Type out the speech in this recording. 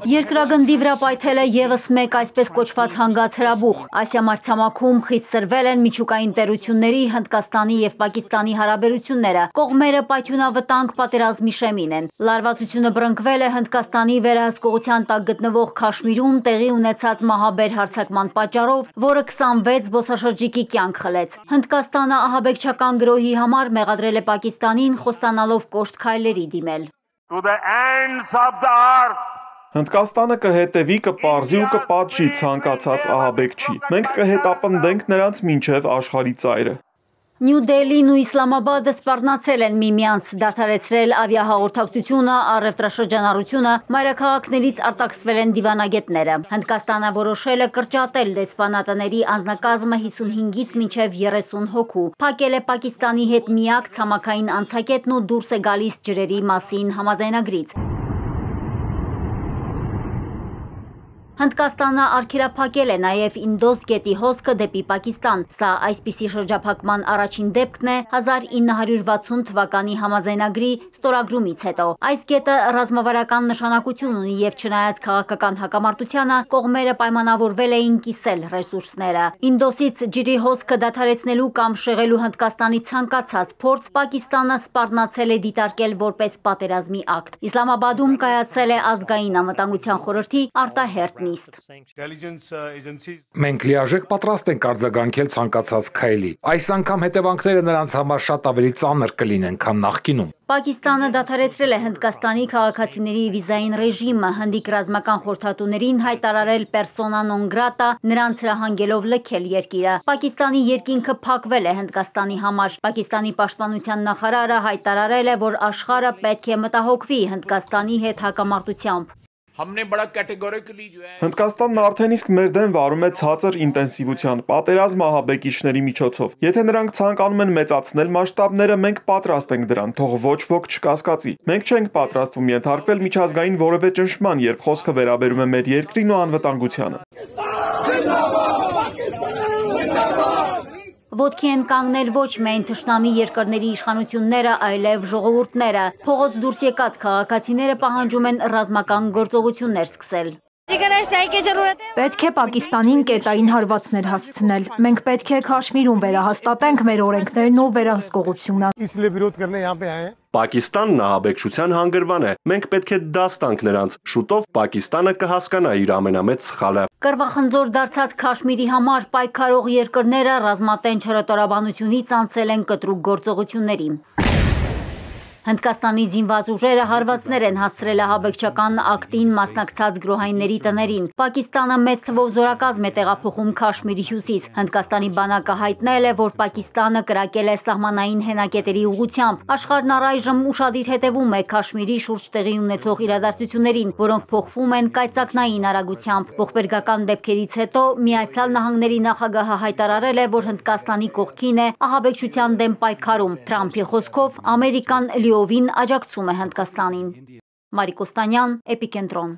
Երկրագնդի վրա պայթել է ևս մեկ այսպես կոչված հանգած հրաբուխ։ Ասիա մայրցամաքում խիստ սրվել են միջուկային տերությունների, Հնդկաստանի և Պակիստանի հարաբերությունները։ Կողմերը պայթյունավտանգ պատերազմի շեմին են։ Լարվածությունը բռնկվել է Հնդկաստանի վերահսկողության տակ գտնվող Քաշմիրում տեղի ունեցած մահաբեր հարձակման պատճառով, որը 26 զբոսաշրջիկի կյանք խլեց։ Հնդկաստանը ահաբեկչական գրոհի համար մեղադրել է Պակիստանին, խոստանալով կոշտ քայլերի դիմել։ Հնդկաստանը կհետևի, կպարզի ու կպատժի ցանկացած ահաբեկչի։ Մենք կհետապնդենք նրանց մինչև աշխարհի ծայրը։ Նյու Դելին ու Իսլամաբադը սպառնացել են միմյանց, դադարեցրել ավիահաղորդակցությունը, առևտրաշրջանառությունը, մայրաքաղաքներից արտաքսվել են դիվանագետները։ Հնդկաստանը որոշել է կրճատել դեսպանատների անձնակազմը 55-ից մինչև 30 հոգու, փակել է Պակիստանի հետ միակ ցամաքային անցակետն ու դուրս է գալիս ջրերի մասին համաձայնագրից։ Հնդկաստանը արգելափակել է նաև Ինդոս գետի հոսքը դեպի Պակիստան։ Սա այսպիսի շրջափակման առաջին դեպքն է 1960 թվականի համաձայնագրի ստորագրումից հետո։ Այս գետը ռազմավարական նշանակություն ունի և չնայած քաղաքական հակամարտությանը, կողմերը պայմանավորվել էին կիսել ռեսուրսները։ Ինդոսից ջրի հոսքը դադարեցնելու կամ շեղելու Հնդկաստանի ցանկացած փորձ Պակիստանը սպառնացել է դիտարկել որպես պատերազմի ակտ։ Իսլամաբադում կայացել է ազգային անվտանգության խորհրդի արտահերթ Մենք լիարժեք պատրաստ ենք արձագանքել ցանկացած քայլի։ Այս անգամ հետևանքները նրանց համար շատ ավելի ծանր կլինեն, քան նախկինում։ Պակիստանը դադարեցրել է Հնդկաստանի քաղաքացիների վիզային ռեժիմը, հնդիկ ռազմական խորհրդատուներին հայտարարել պերսոնա նոն գրատա, նրանց հրահանգելով լքել երկիրը։ Պակիստանի երկինքը փակվել է Հնդկաստանի համար։ Պակիստանի պաշտպանության նախարարը հայտարարել է, որ աշխարհը պետք է մտահոգվի Հնդկաստանի հետ հակամարտությամբ։ Հնդկաստանն արդեն իսկ մեր դեմ վարում է ցածր ինտենսիվության պատերազմ ահաբեկիչների միջոցով։ Եթե նրանք ցանկանում են մեծացնել մասշտաբները, մենք պատրաստ ենք դրան, թող ոչ ոք չկասկածի։ Մենք չենք պատրաստվում ենթարկվել միջազգային որևէ ճնշման, երբ խոսքը վերաբերում է մեր երկրին ու անվտանգությանը։ Ոտքի են կանգնել ոչ միայն թշնամի երկրների իշխանությունները, այլև ժողովուրդները։ Փողոց դուրս եկած քաղաքացիները պահանջում են ռազմական գործողություններ սկսել։ Պետք է Պակիստանին կետային հարվածներ հասցնել։ Մենք պետք է Քաշմիրում վերահաստատենք մեր օրենքներն ու վերահսկողությունը։ Պակիստանն ահաբեկչության հանգրվան է։ Մենք պետք է դաս տանք նրանց։ Շուտով Պակիստանը կհասկանա իր ամենամեծ սխալը։ Կռվախնձոր դարձած Քաշմիրի համար պայքարող երկրները ռազմատենչ հրետորաբանությունից անցել են կտրուկ գործողությունների։ Հնդկաստանի զինված ուժերը հարվածներ են հասցրել ահաբեկչական ակտին մասնակցած գրոհայինների տներին։ Պակիստանը մեծ թվով զորակազմ է տեղափոխում Քաշմիրի հյուսիս։ Հնդկաստանի բանակը հայտնել է, որ Պակիստանը կրակել է սահմանային հենակետերի ուղղությամբ։ Աշխարհն առայժմ ուշադիր հետևում է Քաշմիրի շուրջ տեղի ունեցող իրադարձություններին, որոնք փոխվում են կայծակնային արագությամբ։ Ողբերգական դեպքերից հետո Միացյալ Նահանգների նախագահը հայտարարել է, որ Հնդկաստանի կողքին է ահաբեկչության դեմ պայքարում։ Թրամփի խոսքով Ամերիկան լիովին աջակցում է Հնդկաստանին։ Մարիկ Օստանյան, Էպիկենտրոն։